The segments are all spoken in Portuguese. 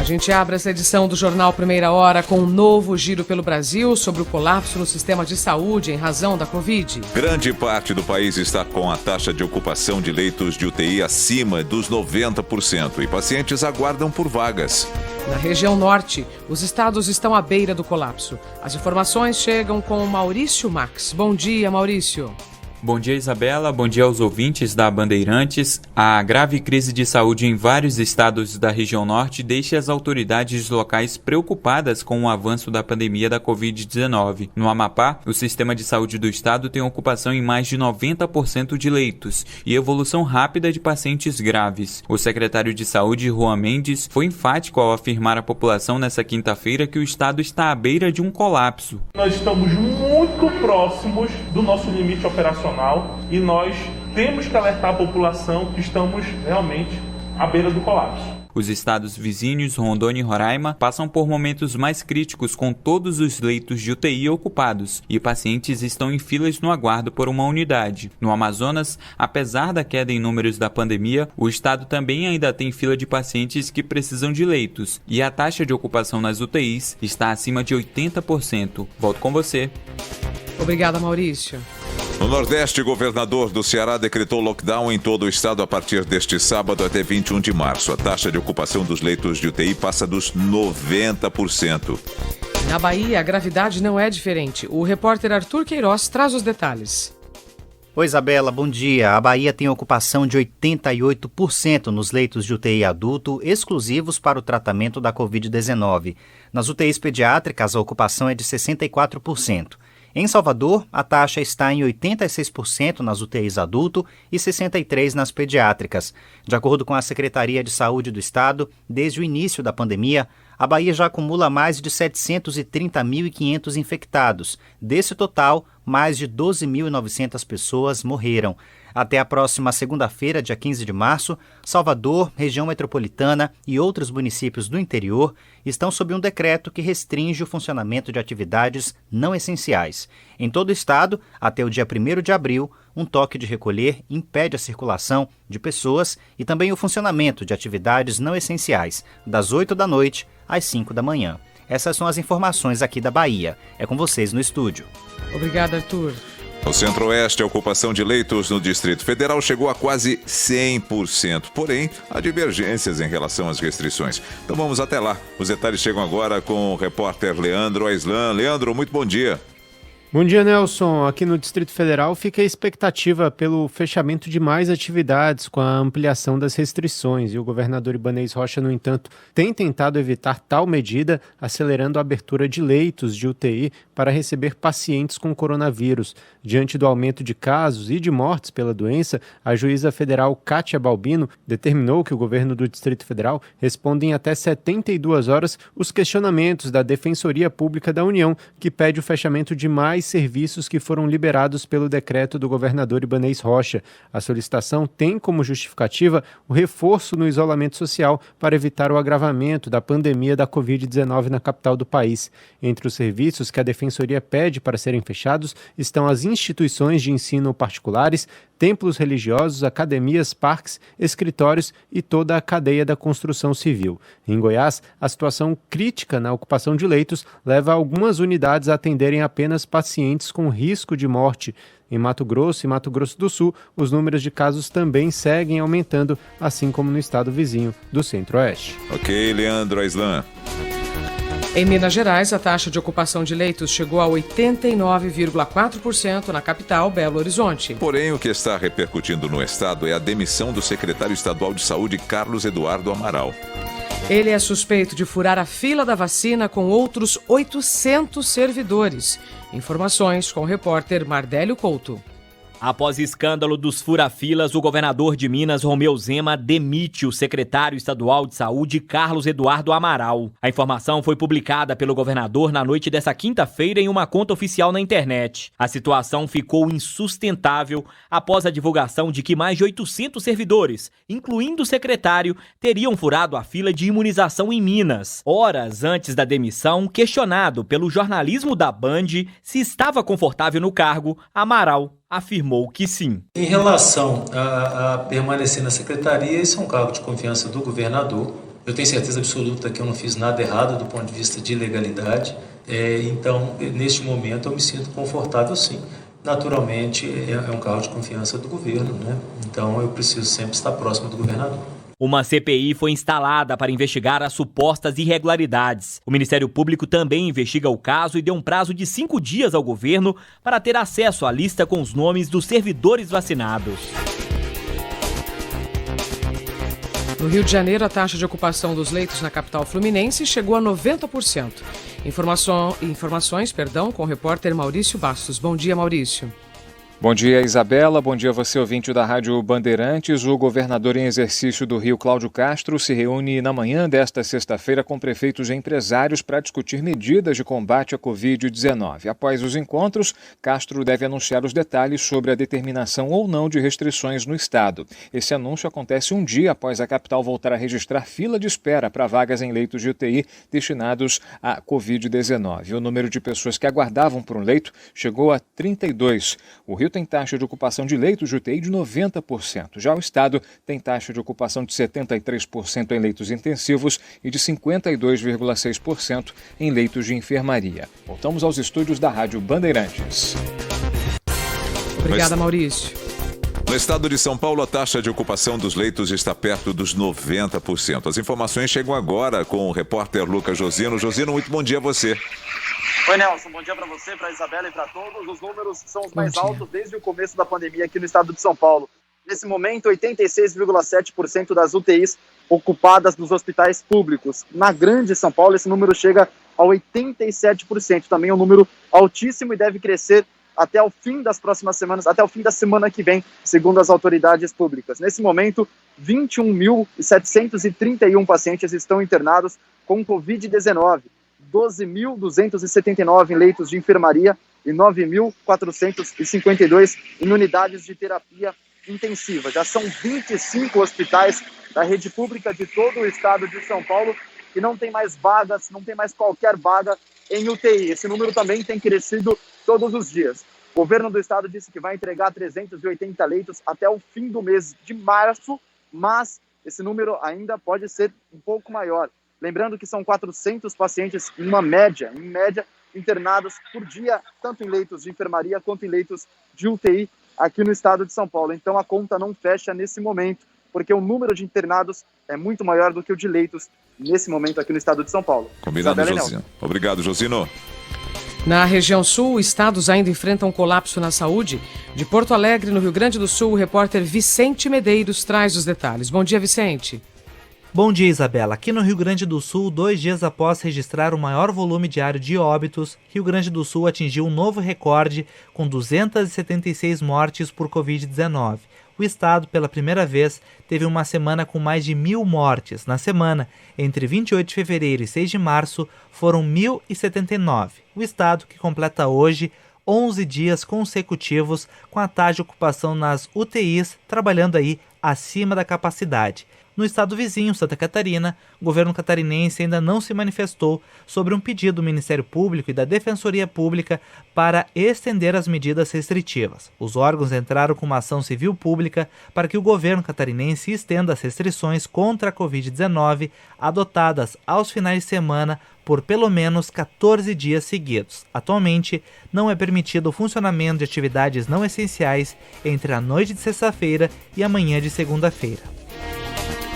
gente abre essa edição do Jornal Primeira Hora com um novo giro pelo Brasil sobre o colapso no sistema de saúde em razão da Covid. Grande parte do país está com a taxa de ocupação de leitos de UTI acima dos 90% e pacientes aguardam por vagas. Na região norte, os estados estão à beira do colapso. As informações chegam com Maurício Max. Bom dia, Maurício. Bom dia, Isabela. Bom dia aos ouvintes da Bandeirantes. A grave crise de saúde em vários estados da região norte deixa as autoridades locais preocupadas com o avanço da pandemia da Covid-19. No Amapá, o sistema de saúde do estado tem ocupação em mais de 90% de leitos e evolução rápida de pacientes graves. O secretário de Saúde, Juan Mendes, foi enfático ao afirmar à população nesta quinta-feira que o estado está à beira de um colapso. Nós estamos muito próximos do nosso limite operacional e nós temos que alertar a população que estamos realmente à beira do colapso. Os estados vizinhos, Rondônia e Roraima, passam por momentos mais críticos com todos os leitos de UTI ocupados e pacientes estão em filas no aguardo por uma unidade. No Amazonas, apesar da queda em números da pandemia, o estado também ainda tem fila de pacientes que precisam de leitos e a taxa de ocupação nas UTIs está acima de 80%. Volto com você. Obrigada, Maurício. No Nordeste, o governador do Ceará decretou lockdown em todo o estado a partir deste sábado até 21 de março. A taxa de ocupação dos leitos de UTI passa dos 90%. Na Bahia, a gravidade não é diferente. O repórter Arthur Queiroz traz os detalhes. Oi, Isabela, bom dia. A Bahia tem ocupação de 88% nos leitos de UTI adulto exclusivos para o tratamento da Covid-19. Nas UTIs pediátricas, a ocupação é de 64%. Em Salvador, a taxa está em 86% nas UTIs adulto e 63% nas pediátricas. De acordo com a Secretaria de Saúde do Estado, desde o início da pandemia, a Bahia já acumula mais de 730.500 infectados. Desse total, mais de 12.900 pessoas morreram. Até a próxima segunda-feira, dia 15 de março, Salvador, região metropolitana e outros municípios do interior estão sob um decreto que restringe o funcionamento de atividades não essenciais. Em todo o estado, até o dia 1º de abril, um toque de recolher impede a circulação de pessoas e também o funcionamento de atividades não essenciais, das 8 da noite às 5 da manhã. Essas são as informações aqui da Bahia. É com vocês no estúdio. Obrigada, Arthur. No Centro-Oeste, a ocupação de leitos no Distrito Federal chegou a quase 100%. Porém, há divergências em relação às restrições. Então vamos até lá. Os detalhes chegam agora com o repórter Leandro Aislan. Leandro, muito bom dia. Bom dia, Nelson. Aqui no Distrito Federal fica a expectativa pelo fechamento de mais atividades com a ampliação das restrições. E o governador Ibanez Rocha, no entanto, tem tentado evitar tal medida, acelerando a abertura de leitos de UTI para receber pacientes com coronavírus. Diante do aumento de casos e de mortes pela doença, a juíza federal Kátia Balbino determinou que o governo do Distrito Federal responda em até 72 horas os questionamentos da Defensoria Pública da União, que pede o fechamento de mais serviços que foram liberados pelo decreto do governador Ibanez Rocha. A solicitação tem como justificativa o reforço no isolamento social para evitar o agravamento da pandemia da Covid-19 na capital do país. Entre os serviços que a Defensoria pede para serem fechados estão as instituições de ensino particulares, templos religiosos, academias, parques, escritórios e toda a cadeia da construção civil. Em Goiás, a situação crítica na ocupação de leitos leva algumas unidades a atenderem apenas pacientes com risco de morte. Em Mato Grosso e Mato Grosso do Sul, os números de casos também seguem aumentando, assim como no estado vizinho do Centro-Oeste. Ok, Leandro Aislan. Em Minas Gerais, a taxa de ocupação de leitos chegou a 89,4% na capital, Belo Horizonte. Porém, o que está repercutindo no estado é a demissão do secretário estadual de saúde, Carlos Eduardo Amaral. Ele é suspeito de furar a fila da vacina com outros 800 servidores. Informações com o repórter Mardélio Couto. Após escândalo dos fura-filas, o governador de Minas, Romeu Zema, demite o secretário estadual de saúde, Carlos Eduardo Amaral. A informação foi publicada pelo governador na noite desta quinta-feira em uma conta oficial na internet. A situação ficou insustentável após a divulgação de que mais de 800 servidores, incluindo o secretário, teriam furado a fila de imunização em Minas. Horas antes da demissão, questionado pelo jornalismo da Band se estava confortável no cargo, Amaral afirmou que sim. Em relação a permanecer na secretaria, isso é um cargo de confiança do governador. Eu tenho certeza absoluta que eu não fiz nada errado do ponto de vista de legalidade, então, neste momento, eu me sinto confortável sim. Naturalmente, é um cargo de confiança do governo, né? Então eu preciso sempre estar próximo do governador. Uma CPI foi instalada para investigar as supostas irregularidades. O Ministério Público também investiga o caso e deu um prazo de 5 dias ao governo para ter acesso à lista com os nomes dos servidores vacinados. No Rio de Janeiro, a taxa de ocupação dos leitos na capital fluminense chegou a 90%. Informações, com o repórter Maurício Bastos. Bom dia, Maurício. Bom dia, Isabela. Bom dia, você ouvinte da Rádio Bandeirantes. O governador em exercício do Rio, Cláudio Castro, se reúne na manhã desta sexta-feira com prefeitos e empresários para discutir medidas de combate à Covid-19. Após os encontros, Castro deve anunciar os detalhes sobre a determinação ou não de restrições no estado. Esse anúncio acontece um dia após a capital voltar a registrar fila de espera para vagas em leitos de UTI destinados à Covid-19. O número de pessoas que aguardavam por um leito chegou a 32. O Rio tem taxa de ocupação de leitos de UTI de 90%. Já o estado tem taxa de ocupação de 73% em leitos intensivos e de 52,6% em leitos de enfermaria. Voltamos aos estúdios da Rádio Bandeirantes. Obrigada, Maurício. No estado de São Paulo, a taxa de ocupação dos leitos está perto dos 90%. As informações chegam agora com o repórter Lucas Josino. Josino, muito bom dia a você. Oi, Nelson. Bom dia para você, para a Isabela e para todos. Os números são os mais altos desde o começo da pandemia aqui no estado de São Paulo. Nesse momento, 86,7% das UTIs ocupadas nos hospitais públicos. Na Grande São Paulo, esse número chega a 87%. Também é um número altíssimo e deve crescer até o fim das próximas semanas, até o fim da semana que vem, segundo as autoridades públicas. Nesse momento, 21.731 pacientes estão internados com Covid-19, 12.279 em leitos de enfermaria e 9.452 em unidades de terapia intensiva. Já são 25 hospitais da rede pública de todo o estado de São Paulo que não tem mais vagas, não tem mais qualquer vaga em UTI. Esse número também tem crescido todos os dias. O governo do estado disse que vai entregar 380 leitos até o fim do mês de março, mas esse número ainda pode ser um pouco maior. Lembrando que são 400 pacientes em média, internados por dia, tanto em leitos de enfermaria quanto em leitos de UTI aqui no estado de São Paulo. Então a conta não fecha nesse momento, porque o número de internados é muito maior do que o de leitos nesse momento aqui no estado de São Paulo. Combinado, Josino. Obrigado, Josino. Na região sul, estados ainda enfrentam colapso na saúde. De Porto Alegre, no Rio Grande do Sul, o repórter Vicente Medeiros traz os detalhes. Bom dia, Vicente. Bom dia, Isabela. Aqui no Rio Grande do Sul, 2 dias após registrar o maior volume diário de óbitos, Rio Grande do Sul atingiu um novo recorde com 276 mortes por Covid-19. O estado, pela primeira vez, teve uma semana com mais de 1.000 mortes. Na semana, entre 28 de fevereiro e 6 de março, foram 1.079. O estado, que completa hoje 11 dias consecutivos com a taxa de ocupação nas UTIs, trabalhando aí acima da capacidade. No estado vizinho, Santa Catarina, o governo catarinense ainda não se manifestou sobre um pedido do Ministério Público e da Defensoria Pública para estender as medidas restritivas. Os órgãos entraram com uma ação civil pública para que o governo catarinense estenda as restrições contra a Covid-19 adotadas aos finais de semana por pelo menos 14 dias seguidos. Atualmente, não é permitido o funcionamento de atividades não essenciais entre a noite de sexta-feira e a manhã de segunda-feira.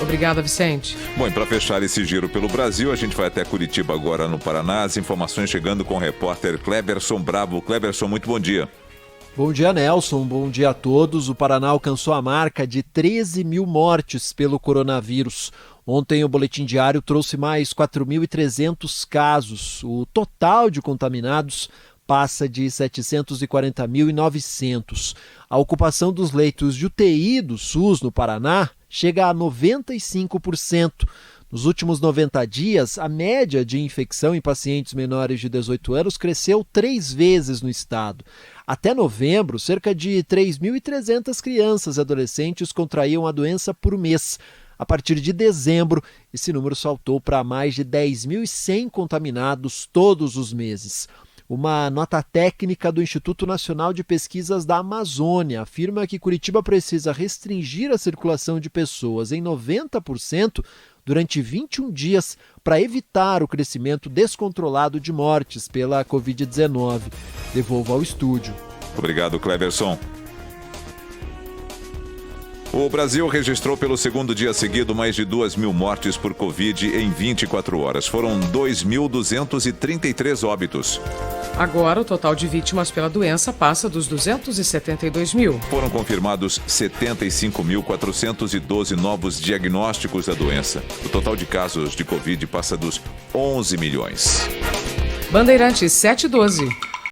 Obrigada, Vicente. Bom, e para fechar esse giro pelo Brasil, a gente vai até Curitiba agora, no Paraná. As informações chegando com o repórter Cleberson Bravo. Cleberson, muito bom dia. Bom dia, Nelson. Bom dia a todos. O Paraná alcançou a marca de 13.000 mortes pelo coronavírus. Ontem o boletim diário trouxe mais 4.300 casos. O total de contaminados passa de 740.900. A ocupação dos leitos de UTI do SUS no Paraná chega a 95%. Nos últimos 90 dias, a média de infecção em pacientes menores de 18 anos cresceu 3 vezes no estado. Até novembro, cerca de 3.300 crianças e adolescentes contraíam a doença por mês. A partir de dezembro, esse número saltou para mais de 10.100 contaminados todos os meses. Uma nota técnica do Instituto Nacional de Pesquisas da Amazônia afirma que Curitiba precisa restringir a circulação de pessoas em 90% durante 21 dias para evitar o crescimento descontrolado de mortes pela Covid-19. Devolvo ao estúdio. Obrigado, Cleverson. O Brasil registrou pelo segundo dia seguido mais de 2.000 mortes por Covid em 24 horas. Foram 2.233 óbitos. Agora, o total de vítimas pela doença passa dos 272 mil. Foram confirmados 75.412 novos diagnósticos da doença. O total de casos de Covid passa dos 11 milhões. Bandeirantes 712.